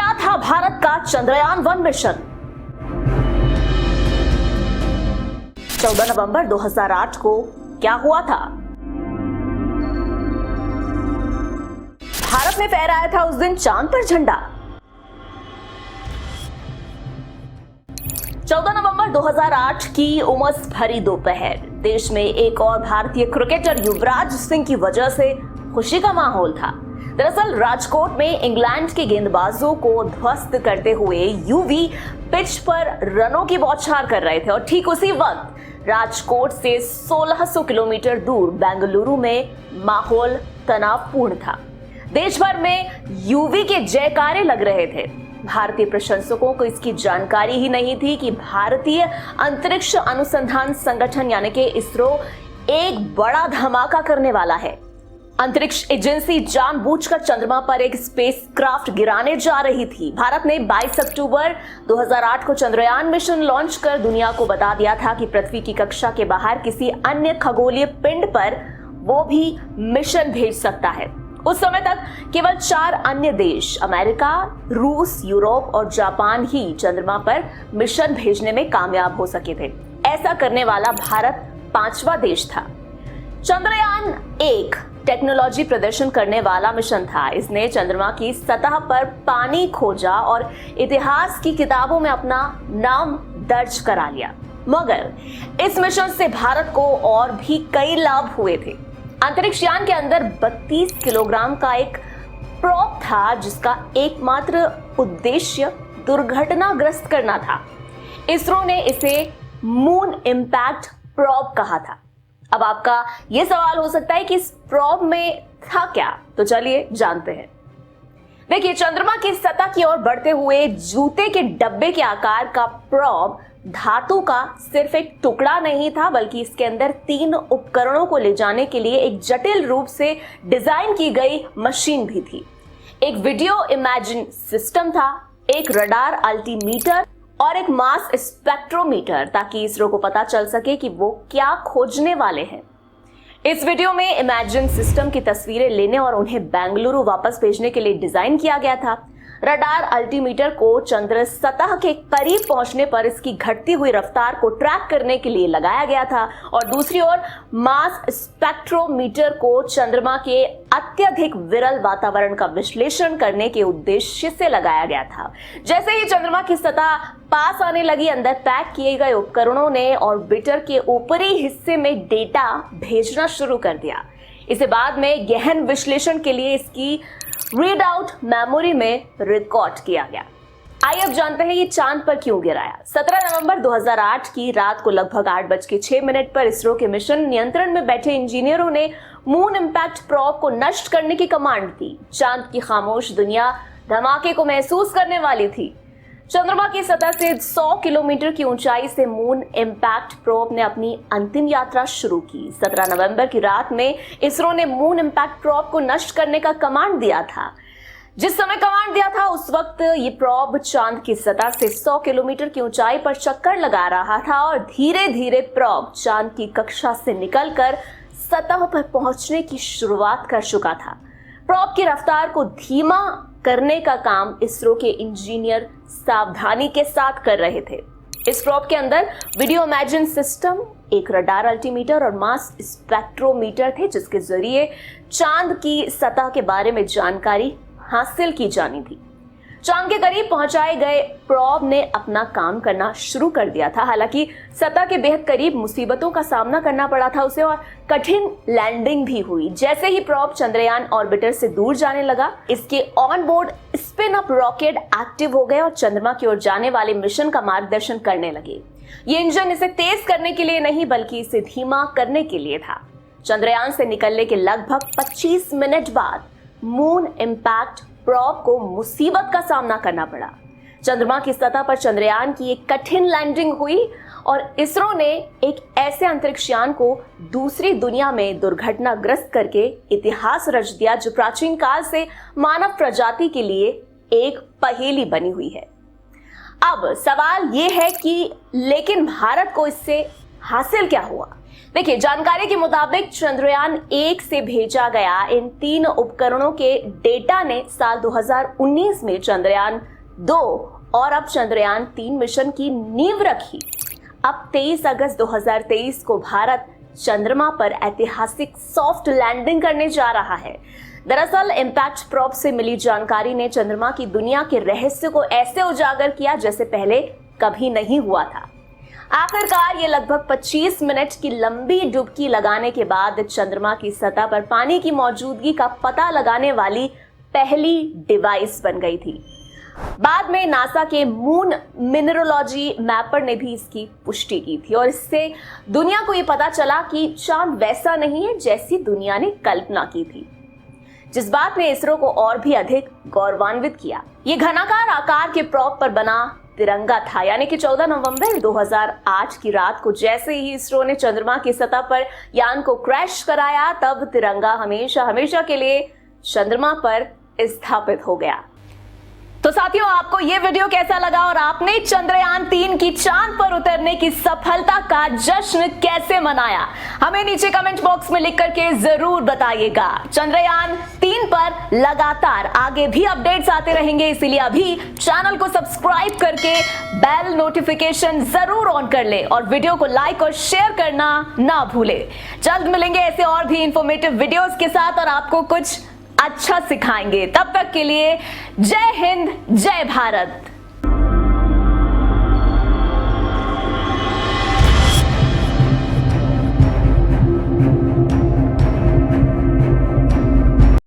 क्या था भारत का चंद्रयान-1 मिशन? 14 नवंबर 2008 को क्या हुआ था? भारत में फहराया था उस दिन चांद पर झंडा। 14 नवंबर 2008 की उमस भरी दोपहर, देश में एक और भारतीय क्रिकेटर युवराज सिंह की वजह से खुशी का माहौल था। दरअसल राजकोट में इंग्लैंड के गेंदबाजों को ध्वस्त करते हुए यूवी पिच पर रनों की बौछार कर रहे थे और ठीक उसी वक्त राजकोट से 1600 किलोमीटर दूर बेंगलुरु में माहौल तनावपूर्ण था। देश भर में यूवी के जयकारे लग रहे थे। भारतीय प्रशंसकों को इसकी जानकारी ही नहीं थी कि भारतीय अंतरिक्ष अनुसंधान संगठन यानी कि इसरो एक बड़ा धमाका करने वाला है। अंतरिक्ष एजेंसी जानबूझकर चंद्रमा पर एक स्पेसक्राफ्ट गिराने जा रही थी। भारत ने 22 अक्टूबर 2008 को चंद्रयान मिशन लॉन्च कर दुनिया को बता दिया था कि पृथ्वी की कक्षा के बाहर किसी अन्य खगोलीय पिंड पर वो भी मिशन भेज सकता है। उस समय तक केवल 4 अन्य देश अमेरिका, रूस, यूरोप और जापान ही चंद्रमा पर मिशन भेजने में कामयाब हो सके थे। ऐसा करने वाला भारत 5वां देश था। चंद्रयान-1 टेक्नोलॉजी प्रदर्शन करने वाला मिशन था। इसने चंद्रमा की सतह पर पानी खोजा और इतिहास की किताबों में अपना नाम दर्ज करा लिया। मगर इस मिशन से भारत को और भी कई लाभ हुए थे। अंतरिक्ष यान के अंदर 32 किलोग्राम का एक प्रोब था जिसका एकमात्र उद्देश्य दुर्घटनाग्रस्त करना था। इसरो ने इसे मून इंपैक्ट प्रोब कहा था। अब आपका यह सवाल हो सकता है कि इस प्रोब में था क्या, तो चलिए जानते हैं। देखिए, चंद्रमा की सतह की ओर बढ़ते हुए जूते के डब्बे के आकार का प्रोब धातु का सिर्फ एक टुकड़ा नहीं था, बल्कि इसके अंदर 3 उपकरणों को ले जाने के लिए एक जटिल रूप से डिजाइन की गई मशीन भी थी। एक वीडियो इमेजिंग सिस्टम था, एक रडार अल्टीमीटर और एक मास स्पेक्ट्रोमीटर, ताकि इसरो को पता चल सके कि वो क्या खोजने वाले हैं। इस वीडियो में इमेजिंग सिस्टम की तस्वीरें लेने और उन्हें बेंगलुरु वापस भेजने के लिए डिजाइन किया गया था। रडार अल्टीमीटर को चंद्र सतह के करीब पहुंचने पर इसकी घटती हुई रफ्तार को ट्रैक करने के लिए लगाया गया था और दूसरी ओर मास स्पेक्ट्रोमीटर को चंद्रमा के अत्यधिक विरल वातावरण का विश्लेषण करने के उद्देश्य से लगाया गया था। जैसे ही चंद्रमा की सतह पास आने लगी, अंदर पैक किए गए उपकरणों ने ऑर्बिटर के ऊपरी हिस्से में डेटा भेजना शुरू कर दिया। इसे बाद में गहन विश्लेषण के लिए इसकी रीड आउट मेमोरी में रिकॉर्ड किया गया। आइए अब जानते हैं ये चांद पर क्यों गिराया। 17 नवंबर 2008 की रात को लगभग 8:06 पर इसरो के मिशन नियंत्रण में बैठे इंजीनियरों ने मून इंपैक्ट प्रोब को नष्ट करने की कमांड दी। चांद की खामोश दुनिया धमाके को महसूस करने वाली थी। चंद्रमा की सतह से 100 किलोमीटर की ऊंचाई से मून इंपैक्ट प्रोब ने अपनी अंतिम यात्रा शुरू की। 17 नवंबर की रात में इसरो ने मून इंपैक्ट प्रोब को नष्ट करने का कमांड दिया था। जिस समय कमांड दिया था उस वक्त ये प्रोब चांद की सतह से 100 किलोमीटर की ऊंचाई पर चक्कर लगा रहा था और धीरे धीरे प्रोब चांद की कक्षा से निकलकर सतह पर पहुंचने की शुरुआत कर चुका था। प्रोब की रफ्तार को धीमा करने का काम इसरो के इंजीनियर सावधानी के साथ कर रहे थे। इस प्रोब के अंदर वीडियो इमेजिंग सिस्टम, एक रडार अल्टीमीटर और मास स्पेक्ट्रोमीटर थे, जिसके जरिए चांद की सतह के बारे में जानकारी हासिल की जानी थी। चांद के करीब पहुंचाए गए प्रोब ने अपना काम करना शुरू कर दिया था। हालांकि सतह के बेहद करीब मुसीबतों का सामना करना पड़ा था उसे और कठिन लैंडिंग भी हुई। जैसे ही प्रोब चंद्रयान ऑर्बिटर से दूर जाने लगा, इसके on board spin up rocket active हो गए और चंद्रमा की ओर जाने वाले मिशन का मार्गदर्शन करने लगे। ये इंजन इसे तेज करने के लिए नहीं, बल्कि इसे धीमा करने के लिए था। चंद्रयान से निकलने के लगभग 25 मिनट बाद मून इंपैक्ट प्रोब को मुसीबत का सामना करना पड़ा। चंद्रमा की सतह पर चंद्रयान की एक कठिन लैंडिंग हुई और इसरो ने एक ऐसे अंतरिक्ष यान को दूसरी दुनिया में दुर्घटनाग्रस्त करके इतिहास रच दिया जो प्राचीन काल से मानव प्रजाति के लिए एक पहेली बनी हुई है। अब सवाल ये है कि लेकिन भारत को इससे हासिल क्या हुआ? देखिए, जानकारी के मुताबिक चंद्रयान-1 से भेजा गया इन 3 उपकरणों के डेटा ने साल 2019 में चंद्रयान 2 और अब चंद्रयान 3 मिशन की नींव रखी। अब 23 अगस्त 2023 को भारत चंद्रमा पर ऐतिहासिक सॉफ्ट लैंडिंग करने जा रहा है। दरअसल इम्पैक्ट प्रोब से मिली जानकारी ने चंद्रमा की दुनिया के रहस्य को ऐसे उजागर किया जैसे पहले कभी नहीं हुआ था। आखिरकार ये लगभग 25 मिनट की लंबी डुबकी लगाने के बाद चंद्रमा की सतह पर पानी की मौजूदगी का पता लगाने वाली पहली डिवाइस बन गई थी। बाद में नासा के मून मिनरोलॉजी मैपर ने भी इसकी पुष्टि की थी और इससे दुनिया को यह पता चला कि चांद वैसा नहीं है जैसी दुनिया ने कल्पना की थी, जिस बात ने इसरो को और भी अधिक गौरवान्वित किया। ये घनाकार आकार के प्रोब पर बना तिरंगा था, यानी कि 14 नवंबर 2008 की रात को जैसे ही इसरो ने चंद्रमा की सतह पर यान को क्रैश कराया, तब तिरंगा हमेशा के लिए चंद्रमा पर स्थापित हो गया। तो साथियों, आपको ये वीडियो कैसा लगा और आपने चंद्रयान 3 की चांद पर उतरने की सफलता का जश्न कैसे मनाया, हमें नीचे कमेंट बॉक्स में लिख करके जरूर बताइएगा। चंद्रयान 3 पर लगातार आगे भी अपडेट्स आते रहेंगे, इसीलिए अभी चैनल को सब्सक्राइब करके बेल नोटिफिकेशन जरूर ऑन कर ले और वीडियो को लाइक और शेयर करना ना भूले। जल्द मिलेंगे ऐसे और भी इंफॉर्मेटिव वीडियोस के साथ और आपको कुछ अच्छा सिखाएंगे। तब तक के लिए जय हिंद, जय भारत।